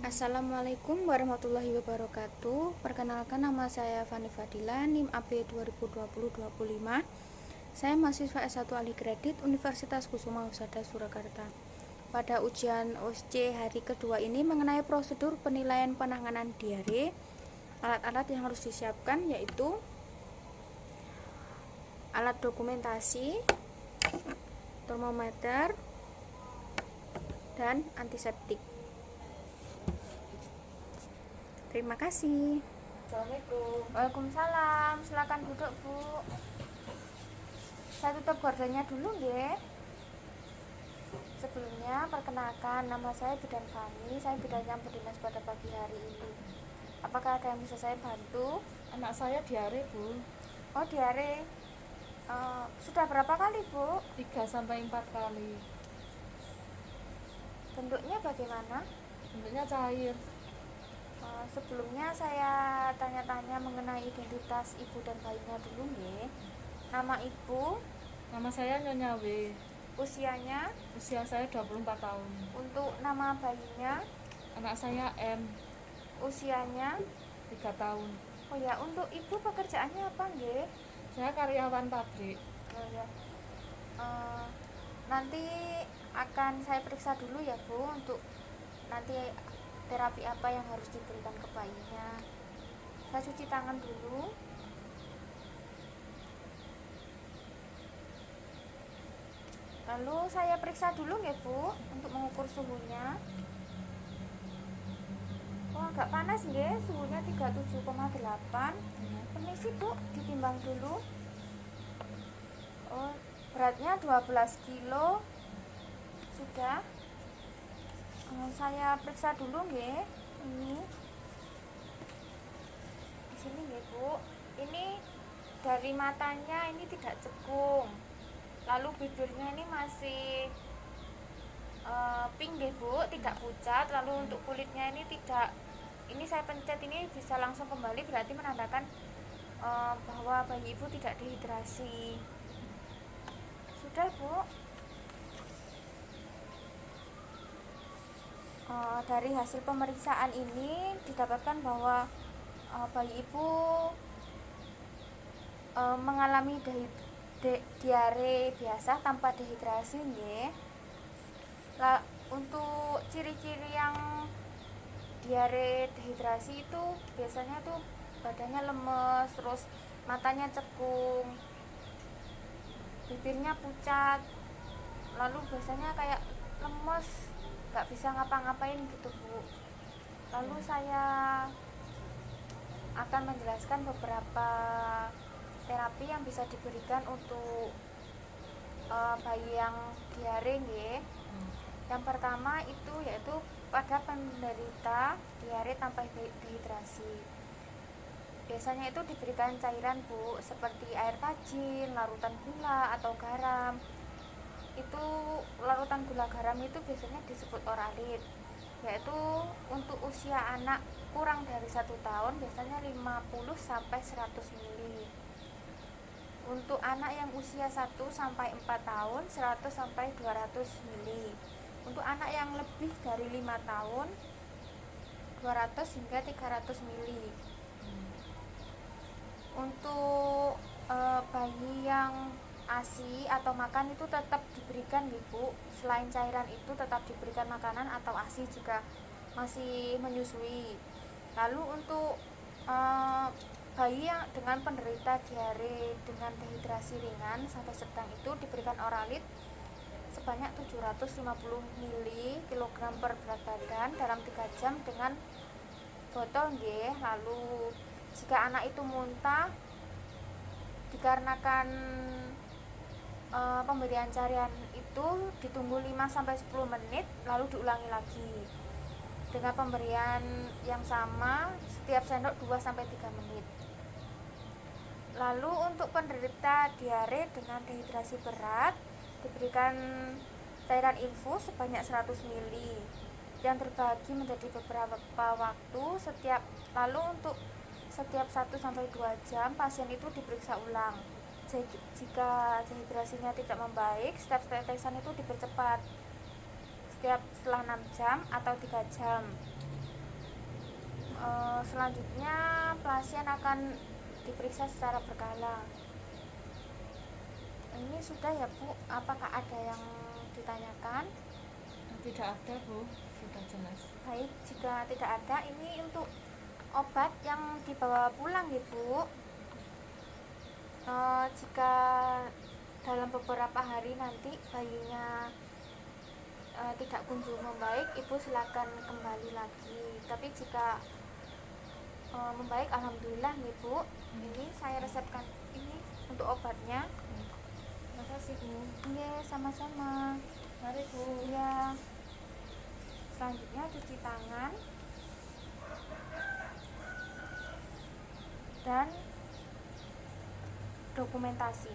Assalamualaikum warahmatullahi wabarakatuh. Perkenalkan, nama saya Fani Fadila, NIM AB 2020-25. Saya mahasiswa S1 Ahli Kredit Universitas Kusuma Husada Surakarta. Pada ujian OSC hari kedua ini mengenai prosedur penilaian penanganan diare, alat-alat yang harus disiapkan yaitu alat dokumentasi, termometer, dan antiseptik. Terima kasih. Assalamualaikum. Waalaikumsalam. Silakan duduk, Bu. Saya tutup gordanya dulu, nggih. Sebelumnya, perkenalkan, nama saya Bidan Fani. Saya bidan yang berdinas pada pagi hari ini. Apakah ada yang bisa saya bantu? Anak saya diare, Bu. Oh, diare. Sudah berapa kali, Bu? 3-4 kali. Bentuknya bagaimana? Bentuknya cair. Sebelumnya saya tanya-tanya mengenai identitas ibu dan bayinya dulu, nggih. Nama ibu, Nama saya Nyonya W. usianya, Usia saya 24 tahun. untuk nama bayinya, Anak saya M, usianya. 3 tahun. Oh ya, untuk ibu pekerjaannya apa, nggih? Saya karyawan pabrik. Oh ya. Nanti akan saya periksa dulu ya, Bu, untuk nanti terapi apa yang harus diberikan ke bayinya. Saya cuci tangan dulu. Lalu saya periksa dulu ya, Bu, untuk mengukur suhunya. Oh, agak panas nggih, suhunya 37,8. Permisi, Bu, ditimbang dulu. Oh, beratnya 12 kilo. Sudah. Saya periksa dulu nggih. Ini. Di sini nggih, Bu. Ini dari matanya ini tidak cekung. Lalu bibirnya ini masih pink deh, Bu, tidak pucat. Lalu untuk kulitnya ini tidak, ini saya pencet ini bisa langsung kembali, berarti menandakan bahwa bayi ibu tidak dehidrasi. Sudah, Bu. Dari hasil pemeriksaan ini didapatkan bahwa bayi ibu mengalami diare biasa tanpa dehidrasi, nggih. Untuk ciri-ciri yang diare dehidrasi itu biasanya tuh badannya lemes, terus matanya cekung, bibirnya pucat, lalu biasanya kayak lemes, gak bisa ngapa-ngapain gitu, Bu. Lalu saya akan menjelaskan beberapa terapi yang bisa diberikan untuk bayi yang diare, nggih. Yang pertama itu yaitu pada penderita diare tanpa dehidrasi. Biasanya itu diberikan cairan, Bu, seperti air tajin, larutan gula atau garam. Itu larutan gula garam itu biasanya disebut oralit, yaitu untuk usia anak kurang dari 1 tahun biasanya 50-100 ml. Untuk anak yang usia 1-4 tahun 100-200 ml. Untuk anak yang lebih dari 5 tahun 200-300 ml. Untuk bayi yang ASI atau makan itu tetap diberikan, Bu. Selain cairan itu tetap diberikan makanan atau ASI jika masih menyusui. Lalu untuk bayi yang dengan penderita diare dengan dehidrasi ringan sampai sedang itu diberikan oralit sebanyak 750 mg per berat badan dalam 3 jam dengan botol, nggih. Lalu jika anak itu muntah dikarenakan pemberian cairan itu ditunggu 5-10 menit lalu diulangi lagi dengan pemberian yang sama setiap sendok 2-3 menit. Lalu untuk penderita diare dengan dehidrasi berat diberikan cairan infus sebanyak 100 ml yang terbagi menjadi beberapa waktu lalu untuk setiap 1-2 jam pasien itu diperiksa ulang. Jika dehidrasinya tidak membaik, step tetesan itu dipercepat setelah 6 jam atau 3 jam. Selanjutnya pasien akan diperiksa secara berkala. Ini sudah ya Bu, apakah ada yang ditanyakan? Tidak ada Bu, sudah jelas. Baik, jika tidak ada, ini untuk obat yang dibawa pulang ya Bu. Jika dalam beberapa hari nanti bayinya tidak kunjung membaik, Ibu silakan kembali lagi. Tapi jika membaik, alhamdulillah nih Bu. Ini saya resepkan ini untuk obatnya. Terima kasih Bu. Iya, sama-sama. Mari Bu. Iya. Selanjutnya cuci tangan dan dokumentasi.